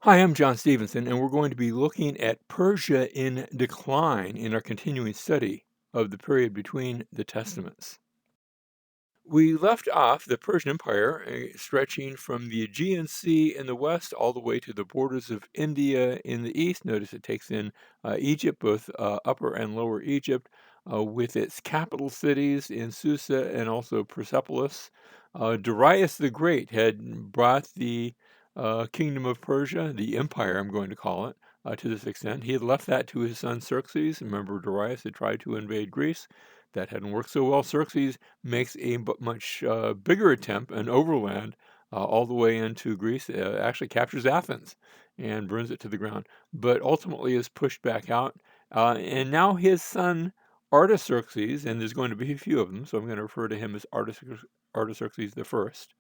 Hi, I'm John Stevenson, and we're going to be looking at Persia in decline in our continuing study of the period between the Testaments. We left off the Persian Empire stretching from the Aegean Sea in the west all the way to the borders of India in the east. Notice it takes in Egypt, both Upper and Lower Egypt, with its capital cities in Susa and also Persepolis. Darius the Great had brought the kingdom of Persia, the empire, I'm going to call it, to this extent. He had left that to his son Xerxes. Remember, Darius had tried to invade Greece. That hadn't worked so well. Xerxes makes a much bigger attempt, an overland, all the way into Greece, actually captures Athens and burns it to the ground, but ultimately is pushed back out. And now his son Artaxerxes, and there's going to be a few of them, so I'm going to refer to him as Artaxerxes the First.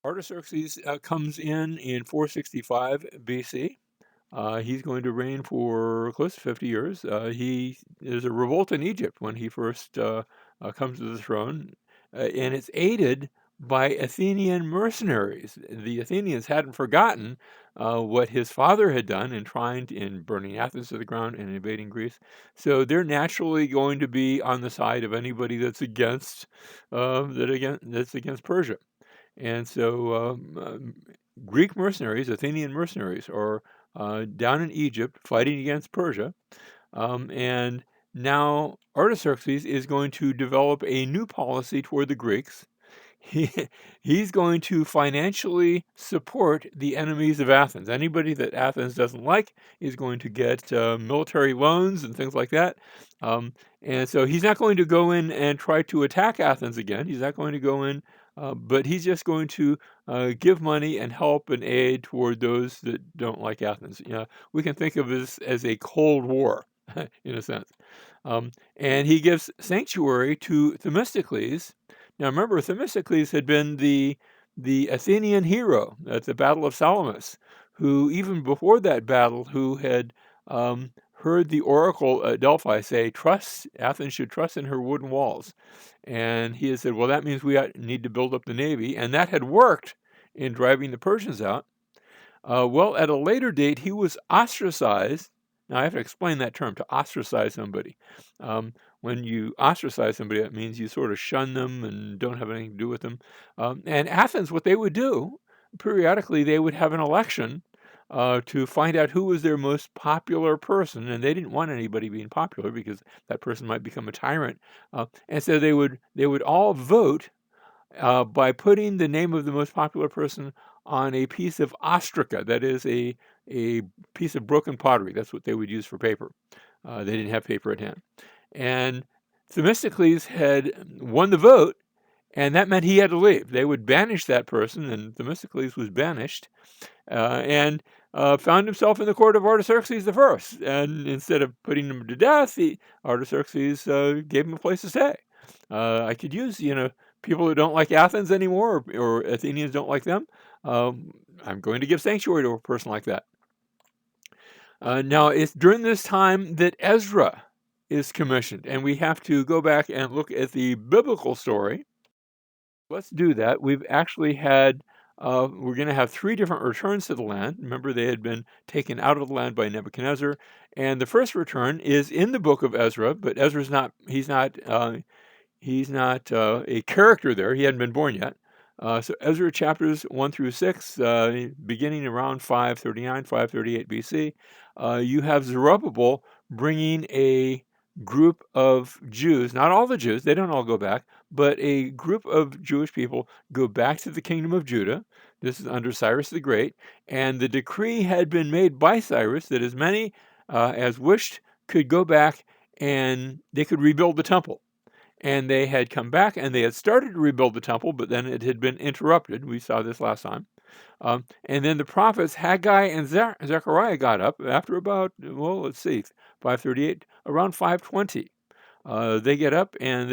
Artaxerxes comes in 465 BC. He's going to reign for close to 50 years. There's a revolt in Egypt when he first comes to the throne, and it's aided by Athenian mercenaries. The Athenians hadn't forgotten what his father had done in burning Athens to the ground and invading Greece. So they're naturally going to be on the side of anybody that's against Persia. And so Greek mercenaries, Athenian mercenaries, are down in Egypt fighting against Persia. And now Artaxerxes is going to develop a new policy toward the Greeks. He, he's going to financially support the enemies of Athens. Anybody that Athens doesn't like is going to get military loans and things like that. And so he's not going to go in and try to attack Athens again. He's not going to go in, but he's just going to give money and help and aid toward those that don't like Athens. We can think of this as a Cold War, in a sense. And he gives sanctuary to Themistocles. Now remember, Themistocles had been the Athenian hero at the Battle of Salamis, who even before that battle, who had heard the oracle at Delphi say, Athens should trust in her wooden walls. And he had said, well, that means we need to build up the navy. And that had worked in driving the Persians out. Well, at a later date, he was ostracized. Now, I have to explain that term, to ostracize somebody. When you ostracize somebody, that means you sort of shun them and don't have anything to do with them. And Athens, what they would do, periodically, they would have an election to find out who was their most popular person, and they didn't want anybody being popular because that person might become a tyrant. And so they would all vote by putting the name of the most popular person on a piece of ostraca, that is a piece of broken pottery. That's what they would use for paper. They didn't have paper at hand. And Themistocles had won the vote, and that meant he had to leave. They would banish that person, and Themistocles was banished, and found himself in the court of Artaxerxes I. And instead of putting him to death, Artaxerxes gave him a place to stay. I could use, people who don't like Athens anymore, or Athenians don't like them. I'm going to give sanctuary to a person like that. Now, it's during this time that Ezra is commissioned, and we have to go back and look at the biblical story. Let's do that. We've actually had, we're going to have 3 different returns to the land. Remember, they had been taken out of the land by Nebuchadnezzar, and the first return is in the book of Ezra, but Ezra's he's not a character there. He hadn't been born yet. So Ezra chapters 1 through 6, beginning around 539, 538 BC, you have Zerubbabel bringing a group of Jews, not all the Jews, they don't all go back, but a group of Jewish people go back to the kingdom of Judah. This is under Cyrus the Great, and the decree had been made by Cyrus that as many as wished could go back and they could rebuild the temple. And they had come back and they had started to rebuild the temple, but then it had been interrupted. We saw this last time. And then the prophets Haggai and Zechariah got up after about, 538, around 520. They get up and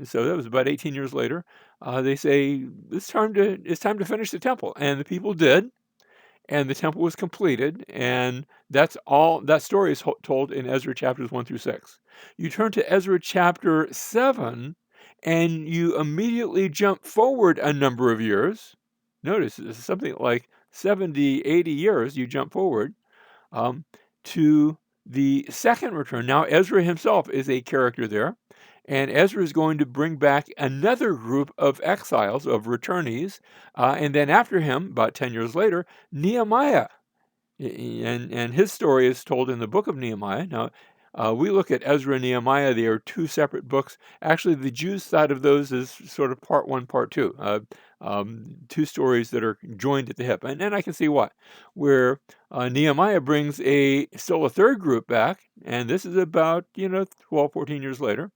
so that was about 18 years later. They say, it's time to finish the temple. And the people did. And the temple was completed, and that's all. That story is told in Ezra chapters 1 through 6. You turn to Ezra chapter 7, and you immediately jump forward a number of years. Notice this is something like 70, 80 years, you jump forward um, to the second return. Now, Ezra himself is a character there, and Ezra is going to bring back another group of exiles, of returnees, and then after him, about 10 years later, Nehemiah. And his story is told in the book of Nehemiah. Now, we look at Ezra and Nehemiah, they are two separate books. Actually, the Jews thought of those as sort of part one, part two, two stories that are joined at the hip. And I can see why. Where Nehemiah brings still a third group back, and this is about, 12, 14 years later.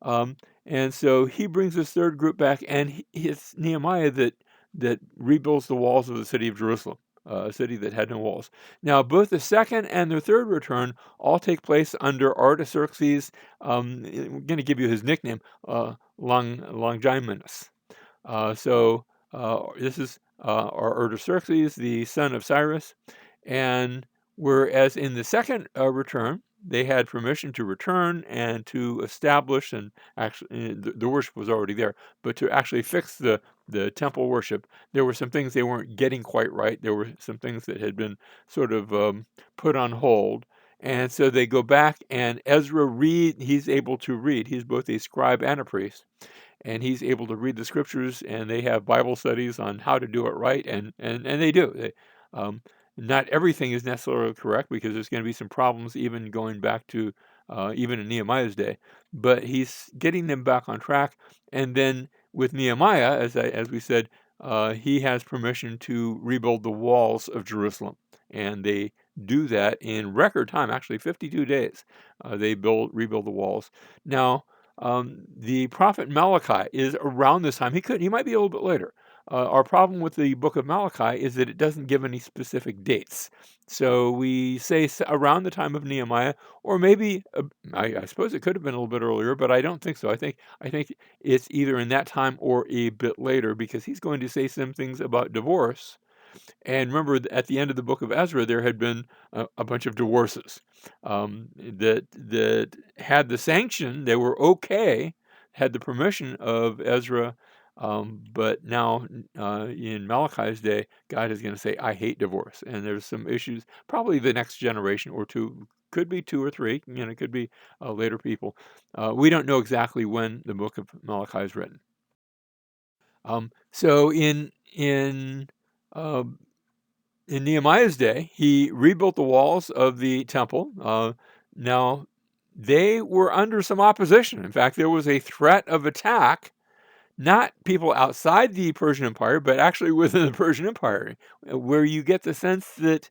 And so he brings this third group back, and it's Nehemiah that rebuilds the walls of the city of Jerusalem, a city that had no walls. Now, both the second and the third return all take place under Artaxerxes. I'm going to give you his nickname, Longimanus. This is Artaxerxes, the son of Cyrus, and whereas in the second return, they had permission to return and to establish, and actually the worship was already there, but to actually fix the temple worship, there were some things they weren't getting quite right. There were some things that had been sort of put on hold. And so they go back, and Ezra he's able to read. He's both a scribe and a priest, and he's able to read the scriptures, and they have Bible studies on how to do it right, and they do. Not everything is necessarily correct, because there's going to be some problems even going back to even in Nehemiah's day, but he's getting them back on track. And then with Nehemiah, as we said, he has permission to rebuild the walls of Jerusalem, and they do that in record time. Actually, 52 days, they rebuild the walls. Now, the prophet Malachi is around this time. He might be a little bit later. Our problem with the book of Malachi is that it doesn't give any specific dates. So we say around the time of Nehemiah, or maybe I suppose it could have been a little bit earlier, but I don't think so. I think it's either in that time or a bit later, because he's going to say some things about divorce. And remember, at the end of the book of Ezra, there had been a bunch of divorces that had the sanction. They were okay, had the permission of Ezra, but now in Malachi's day, God is going to say, "I hate divorce," and there's some issues. Probably the next generation or two, could be two or three. It could be later people. We don't know exactly when the book of Malachi is written. So uh, in Nehemiah's day, he rebuilt the walls of the temple. Now, they were under some opposition. In fact, there was a threat of attack, not people outside the Persian Empire, but actually within the Persian Empire, where you get the sense that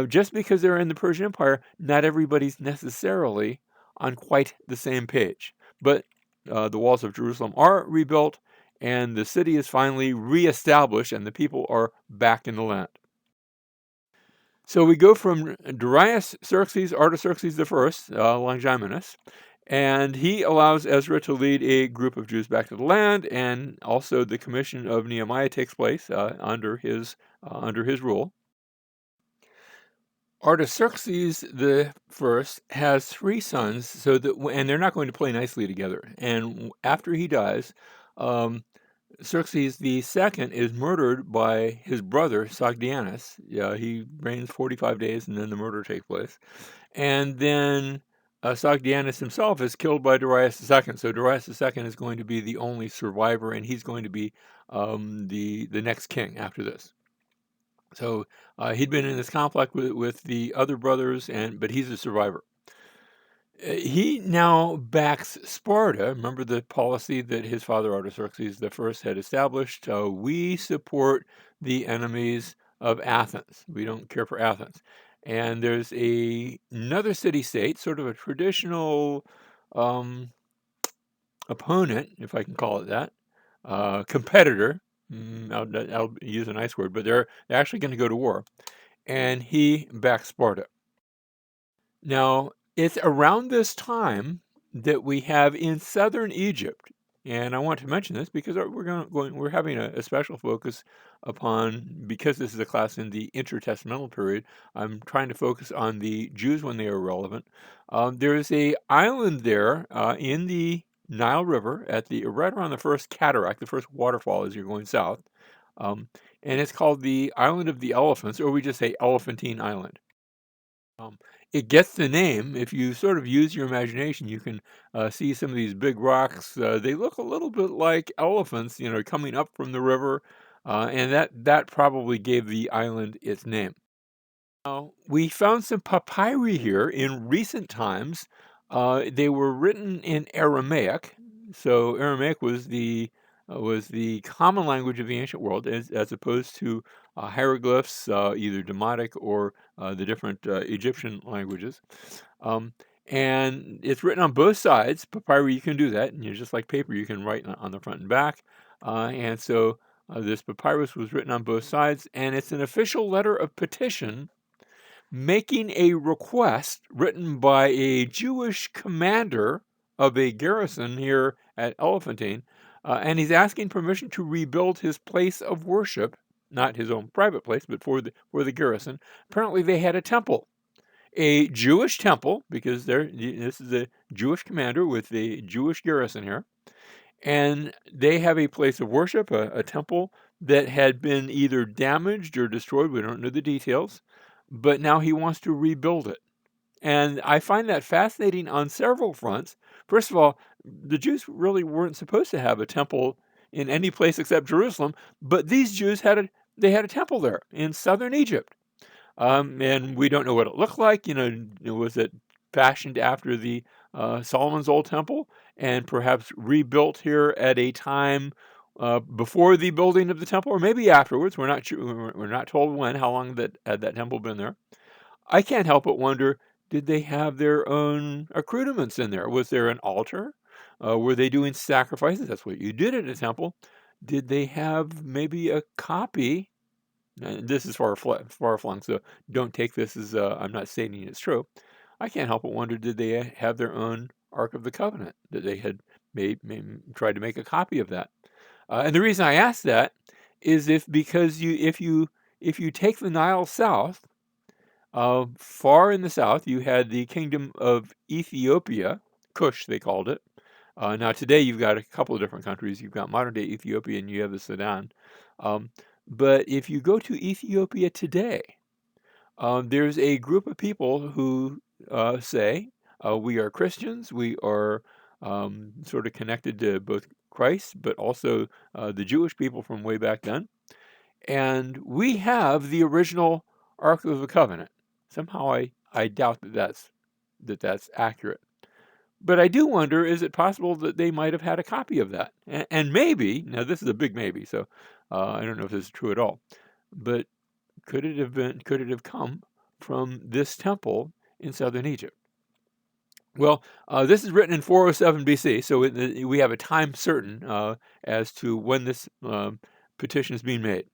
just because they're in the Persian Empire, not everybody's necessarily on quite the same page. But the walls of Jerusalem are rebuilt, and the city is finally reestablished, and the people are back in the land. So we go from Darius Xerxes, Artaxerxes I, Longimanus, and he allows Ezra to lead a group of Jews back to the land, and also the commission of Nehemiah takes place under his rule. Artaxerxes I has three sons, and they're not going to play nicely together. And after he dies, Xerxes II is murdered by his brother Sogdianus. He reigns 45 days, and then the murder takes place. And then Sogdianus himself is killed by Darius II. So Darius II is going to be the only survivor, and he's going to be the next king after this. So he'd been in this conflict with the other brothers, but he's a survivor. He now backs Sparta. Remember the policy that his father Artaxerxes I had established? We support the enemies of Athens. We don't care for Athens. And there's another city-state, sort of a traditional opponent, if I can call it that, competitor. I'll use a nice word, but they're actually going to go to war. And he backs Sparta. Now, it's around this time that we have in southern Egypt, and I want to mention this because we're having a special focus upon, because this is a class in the intertestamental period, I'm trying to focus on the Jews when they are relevant. There is a island there in the Nile River right around the first cataract, the first waterfall as you're going south. and it's called the Island of the Elephants, or we just say Elephantine Island. Um, it gets the name. If you sort of use your imagination, you can see some of these big rocks. They look a little bit like elephants, coming up from the river, and that probably gave the island its name. Now, we found some papyri here in recent times. They were written in Aramaic. So Aramaic was the common language of the ancient world, as opposed to hieroglyphs, either Demotic or the different Egyptian languages. Um, and it's written on both sides. Papyri, you can do that, and just like paper, you can write on the front and back. And so this papyrus was written on both sides, and it's an official letter of petition making a request written by a Jewish commander of a garrison here at Elephantine, and he's asking permission to rebuild his place of worship, not his own private place, but for the garrison. Apparently, they had a temple, a Jewish temple, because this is a Jewish commander with a Jewish garrison here, and they have a place of worship, a temple that had been either damaged or destroyed. We don't know the details, but now he wants to rebuild it. And I find that fascinating on several fronts. First of all, the Jews really weren't supposed to have a temple in any place except Jerusalem, but these Jews they had a temple there in southern Egypt. And we don't know what it looked like. Was it fashioned after the Solomon's old temple, and perhaps rebuilt here at a time before the building of the temple, or maybe afterwards? We're not sure. We're not told when. How long had that temple been there? I can't help but wonder: did they have their own accoutrements in there? Was there an altar? Were they doing sacrifices? That's what you did at a temple. Did they have maybe a copy? This is far flung, so don't take this as I'm not stating it's true. I can't help but wonder: did they have their own Ark of the Covenant that they had tried to make a copy of that? And the reason I ask that is because if you take the Nile south, far in the south, you had the kingdom of Ethiopia, Kush they called it. Now today you've got a couple of different countries. You've got modern day Ethiopia and you have the Sudan. Um, but if you go to Ethiopia today, there's a group of people who say, we are Christians, we are sort of connected to both Christ, but also the Jewish people from way back then. And we have the original Ark of the Covenant. Somehow I doubt that's accurate. But I do wonder, is it possible that they might have had a copy of that? And maybe, now this is a big maybe, so I don't know if this is true at all, but could it have come from this temple in southern Egypt? Well, this is written in 407 BC, so we have a time certain as to when this petition is being made.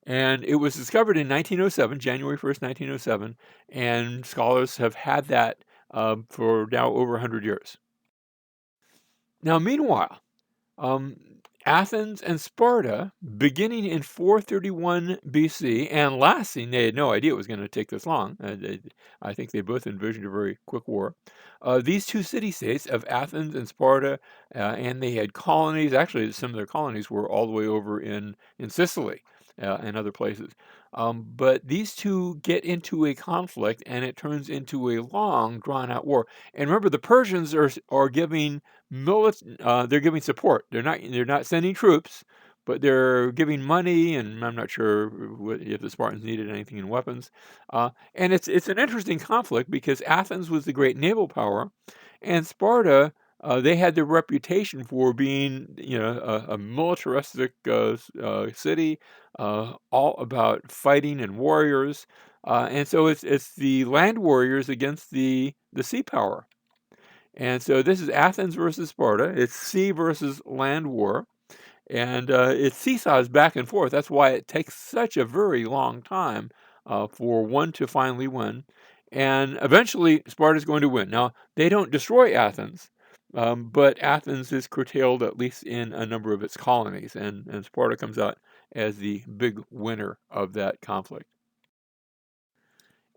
And it was discovered in 1907, January 1st, 1907, and scholars have had that for now over 100 years. Now, meanwhile, um, Athens and Sparta, beginning in 431 BC and lasting, they had no idea it was going to take this long. I think they both envisioned a very quick war. These two city-states of Athens and Sparta, and they had colonies. Actually, some of their colonies were all the way over in Sicily and other places. But these two get into a conflict, and it turns into a long, drawn-out war. And remember, the Persians are giving they're giving support. They're not sending troops, but they're giving money, and I'm not sure if the Spartans needed anything in weapons. And it's an interesting conflict because Athens was the great naval power, and Sparta. They had the reputation for being, a militaristic city, all about fighting and warriors, and so it's the land warriors against the sea power. And so this is Athens versus Sparta. It's sea versus land war. And it seesaws back and forth. That's why it takes such a very long time for one to finally win. And eventually, Sparta's going to win. Now, they don't destroy Athens, but Athens is curtailed, at least in a number of its colonies. And Sparta comes out as the big winner of that conflict.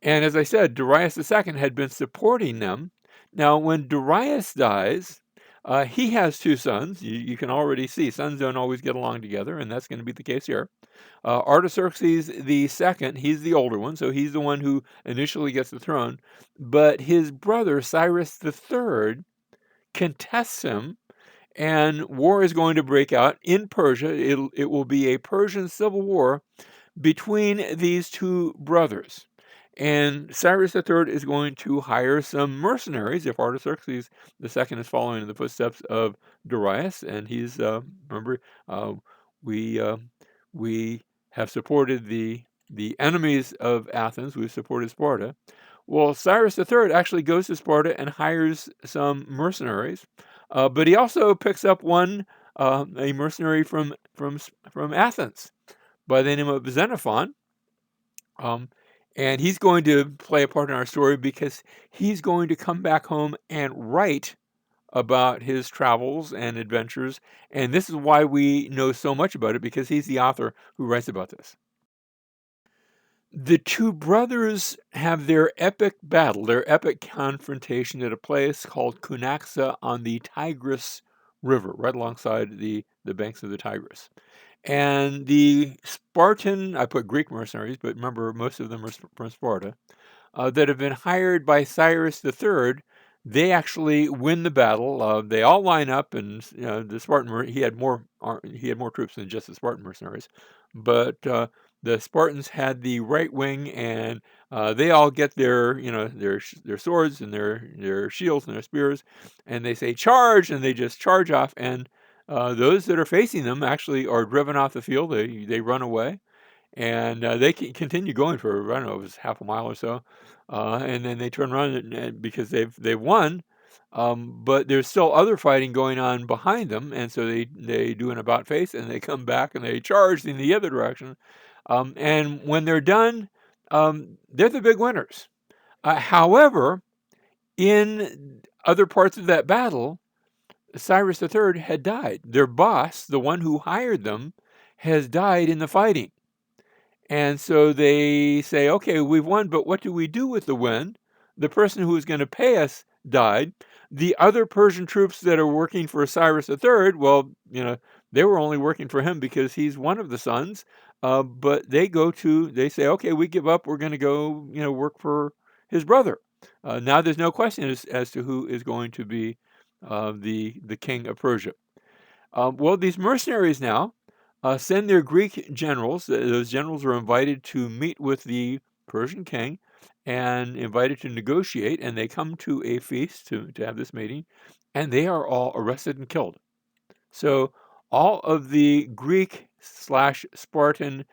And as I said, Darius II had been supporting them. Now, when Darius dies, He has two sons. You can already see sons don't always get along together, and that's going to be the case here. Artaxerxes the second, he's the older one, so he's the one who initially gets the throne. But his brother Cyrus the third contests him, and war is going to break out in Persia. It will be a Persian civil war between these two brothers. And Cyrus the third is going to hire some mercenaries if Artaxerxes the second is following in the footsteps of Darius. And he's, remember, uh, we, uh, we have supported the enemies of Athens. We've supported Sparta. Well, Cyrus the third actually goes to Sparta and hires some mercenaries, but he also picks up a mercenary from Athens by the name of Xenophon. Um, and he's going to play a part in our story because he's going to come back home and write about his travels and adventures. And this is why we know so much about it, because he's the author who writes about this. The two brothers have their epic battle, their epic confrontation at a place called Cunaxa on the Tigris River, right alongside the banks of the Tigris. And the Spartan, I put Greek mercenaries, but remember, most of them are from Sparta, that have been hired by Cyrus the Third. They actually win the battle. They all line up, and the Spartan he had more troops than just the Spartan mercenaries, but the Spartans had the right wing, and they all get their swords and their shields and their spears, and they say charge, and they just charge off, and those that are facing them actually are driven off the field. They run away, and they can continue going for, I don't know, it was half a mile or so, and then they turn around because they've won, but there's still other fighting going on behind them, and so they do an about face, and they come back and they charge in the other direction, and when they're done, they're the big winners. However, in other parts of that battle, Cyrus the Third had died. Their boss, the one who hired them, has died in the fighting. And so they say, okay, we've won, but what do we do with the win? The person who was going to pay us died. The other Persian troops that are working for Cyrus the Third, well, they were only working for him because he's one of the sons. But they say, okay, we give up. We're going to go, work for his brother. Now there's no question as to who is going to be the king of Persia. Well, these mercenaries now send their Greek generals. Those generals are invited to meet with the Persian king and invited to negotiate, and they come to a feast to have this meeting, and they are all arrested and killed. So all of the Greek/Spartan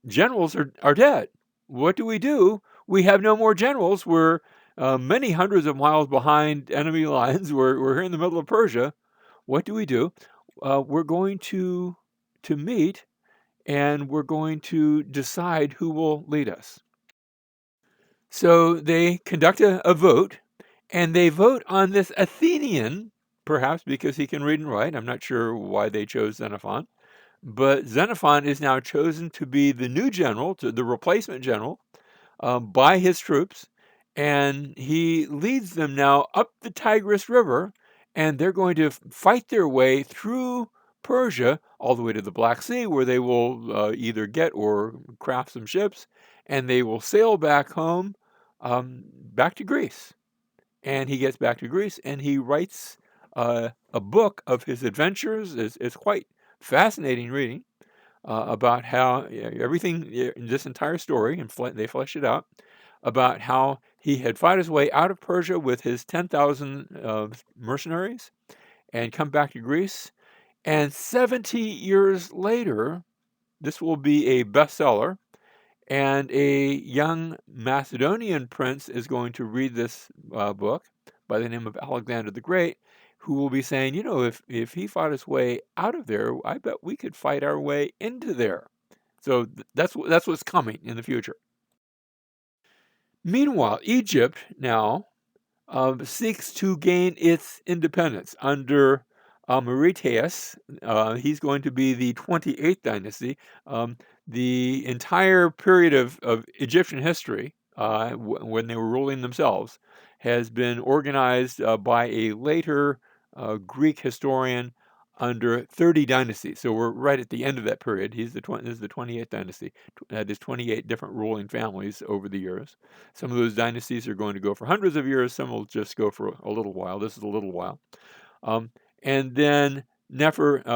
generals are dead. What do? We have no more generals. We're many hundreds of miles behind enemy lines. We're here in the middle of Persia. What do? We're going to meet, and we're going to decide who will lead us. So they conduct a vote, and they vote on this Athenian, perhaps because he can read and write. I'm not sure why they chose Xenophon, but Xenophon is now chosen to be the new general, the replacement general, by his troops, and he leads them now up the Tigris River, and they're going to fight their way through Persia all the way to the Black Sea, where they will either get or craft some ships, and they will sail back home, back to Greece. And he gets back to Greece, and he writes a book of his adventures. It's quite fascinating reading. About how everything in this entire story, and they flesh it out, about how he had fought his way out of Persia with his 10,000 mercenaries and come back to Greece. And 70 years later, this will be a bestseller, and a young Macedonian prince is going to read this book by the name of Alexander the Great, who will be saying, if he fought his way out of there, I bet we could fight our way into there. So that's what's coming in the future. Meanwhile, Egypt now seeks to gain its independence under Mauritius. He's going to be the 28th dynasty. The entire period of Egyptian history, when they were ruling themselves, has been organized by a later Greek historian under 30 dynasties. So we're right at the end of that period. This is the 28th dynasty. That is 28 different ruling families over the years. Some of those dynasties are going to go for hundreds of years. Some will just go for a little while. This is a little while. And then Neferetes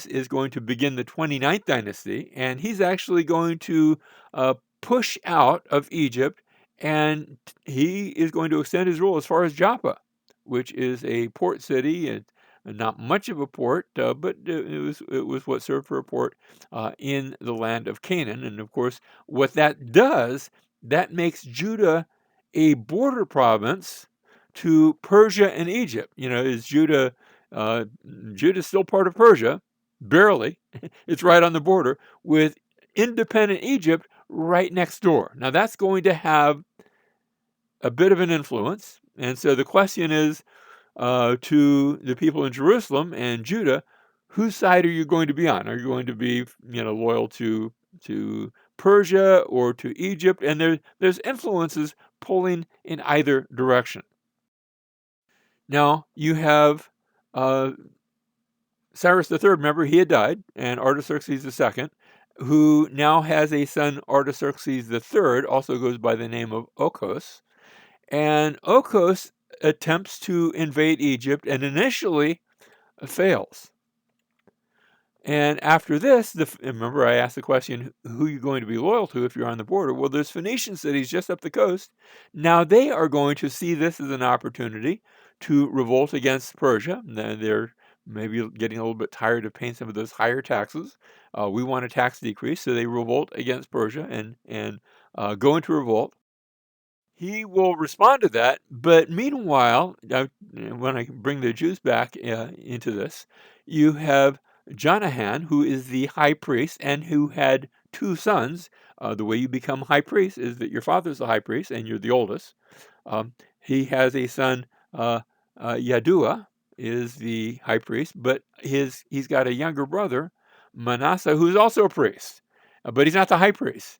is going to begin the 29th dynasty, and he's actually going to push out of Egypt, and he is going to extend his rule as far as Joppa, which is a port city and not much of a port, but it was what served for a port in the land of Canaan. And of course, what that does, that makes Judah a border province to Persia and Egypt. Is Judah's still part of Persia, barely. It's right on the border with independent Egypt right next door. Now that's going to have a bit of an influence. And so the question is to the people in Jerusalem and Judah, whose side are you going to be on? Are you going to be, loyal to Persia or to Egypt? And there's influences pulling in either direction. Now you have Cyrus the Third. Remember, he had died, and Artaxerxes the Second, who now has a son, Artaxerxes the Third, also goes by the name of Okhos. And Okhos attempts to invade Egypt and initially fails. And after this, remember I asked the question, who are you going to be loyal to if you're on the border? Well, there's Phoenician cities just up the coast. Now they are going to see this as an opportunity to revolt against Persia. They're maybe getting a little bit tired of paying some of those higher taxes. We want a tax decrease, so they revolt against Persia and go into revolt. He will respond to that, but meanwhile, when I bring the Jews back into this, you have Jonahan, who is the high priest and who had two sons. The way you become high priest is that your father's the high priest and you're the oldest. He has a son, Yadua is the high priest, but he's got a younger brother, Manasseh, who's also a priest, but he's not the high priest.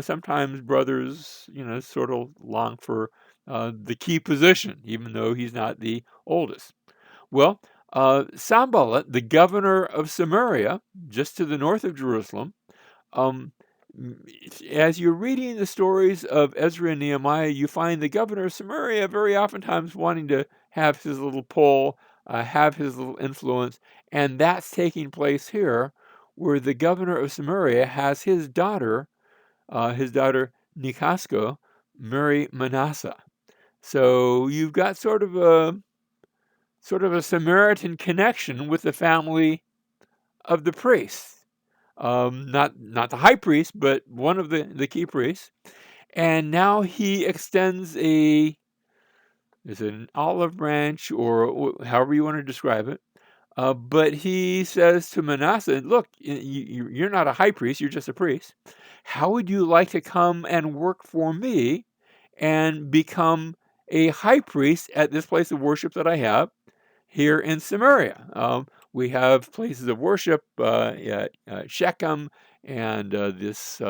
Sometimes brothers, sort of long for the key position, even though he's not the oldest. Well, Sanballat, the governor of Samaria, just to the north of Jerusalem, um, as you're reading the stories of Ezra and Nehemiah, you find the governor of Samaria very oftentimes wanting to have his little pull, have his little influence, and that's taking place here, where the governor of Samaria has his daughter Nicasco marry Manasseh. So you've got sort of a Samaritan connection with the family of the priest. Not the high priest, but one of the key priests. And now he extends is it an olive branch or however you want to describe it? But he says to Manasseh, look, you're not a high priest, you're just a priest. How would you like to come and work for me and become a high priest at this place of worship that I have here in Samaria? We have places of worship at Shechem and this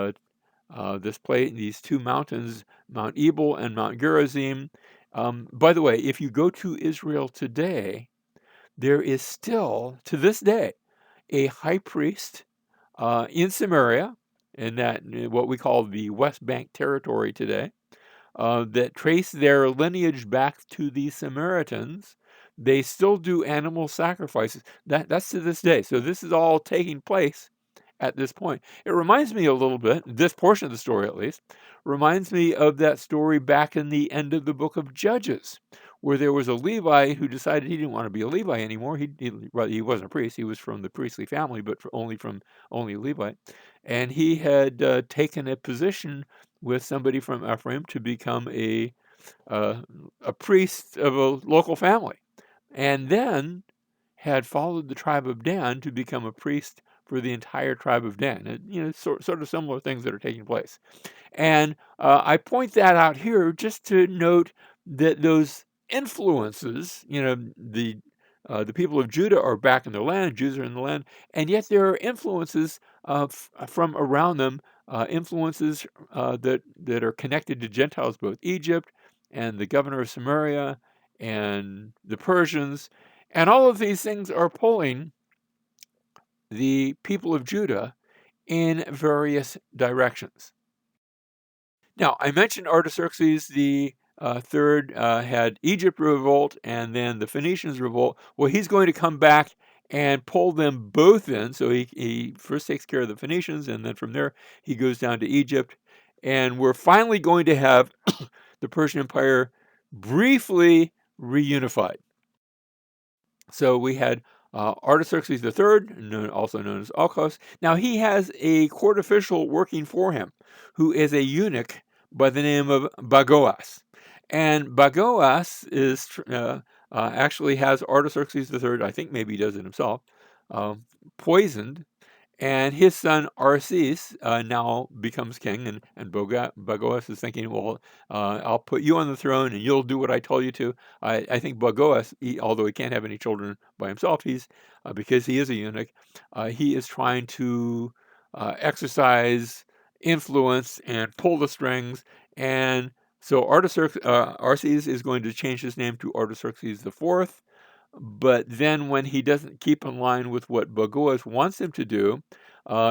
place, these two mountains, Mount Ebal and Mount Gerizim. By the way, if you go to Israel today, there is still, to this day, a high priest in Samaria, in that what we call the West Bank territory today, that trace their lineage back to the Samaritans. They still do animal sacrifices. That's to this day. So this is all taking place at this point. It reminds me a little bit, this portion of the story at least, reminds me of that story back in the end of the book of Judges, where there was a Levite who decided he didn't want to be a Levite anymore. He wasn't a priest. He was from the priestly family, but only Levite. And he had taken a position with somebody from Ephraim to become a priest of a local family, and then had followed the tribe of Dan to become a priest for the entire tribe of Dan. Sort of similar things that are taking place. And I point that out here just to note that those influences, the people of Judah are back in their land, Jews are in the land, and yet there are influences from around them, influences that are connected to Gentiles, both Egypt and the governor of Samaria and the Persians, and all of these things are pulling the people of Judah in various directions. Now, I mentioned Artaxerxes the third had Egypt revolt and then the Phoenicians revolt. Well, he's going to come back and pull them both in. So he first takes care of the Phoenicians, and then from there he goes down to Egypt. And we're finally going to have the Persian Empire briefly reunified. So we had Artaxerxes III, also known as Alcos. Now he has a court official working for him who is a eunuch by the name of Bagoas. And Bagoas actually has Artaxerxes III, I think maybe he does it himself, poisoned, and his son Arcis now becomes king, and Bagoas is thinking, well, I'll put you on the throne, and you'll do what I tell you to. I think Bagoas, although he can't have any children by himself, because he is a eunuch, he is trying to exercise influence and pull the strings. And so Arcis is going to change his name to Artaxerxes IV. But then when he doesn't keep in line with what Bagoas wants him to do,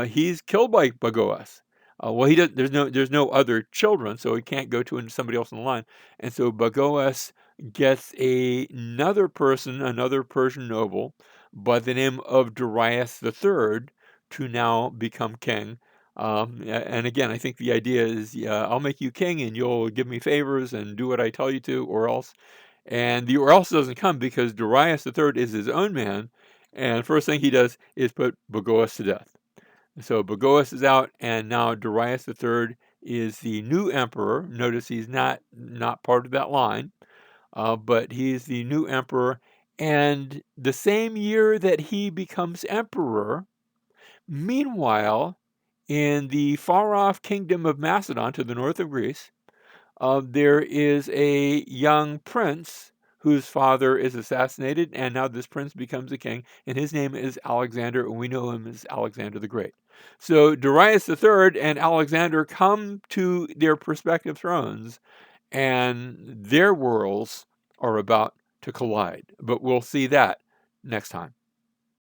he's killed by Bagoas. Well, he does. There's no other children, so he can't go to somebody else in the line. And so Bagoas gets another person, another Persian noble, by the name of Darius III, to now become king. And again, I think the idea is, I'll make you king, and you'll give me favors and do what I tell you to, or else. And the or else doesn't come because Darius III is his own man, and first thing he does is put Bagoas to death. So Bagoas is out, and now Darius III is the new emperor. Notice he's not part of that line, but he's the new emperor. And the same year that he becomes emperor, meanwhile, in the far-off kingdom of Macedon to the north of Greece, there is a young prince whose father is assassinated, and now this prince becomes a king, and his name is Alexander, and we know him as Alexander the Great. So Darius III and Alexander come to their respective thrones, and their worlds are about to collide. But we'll see that next time.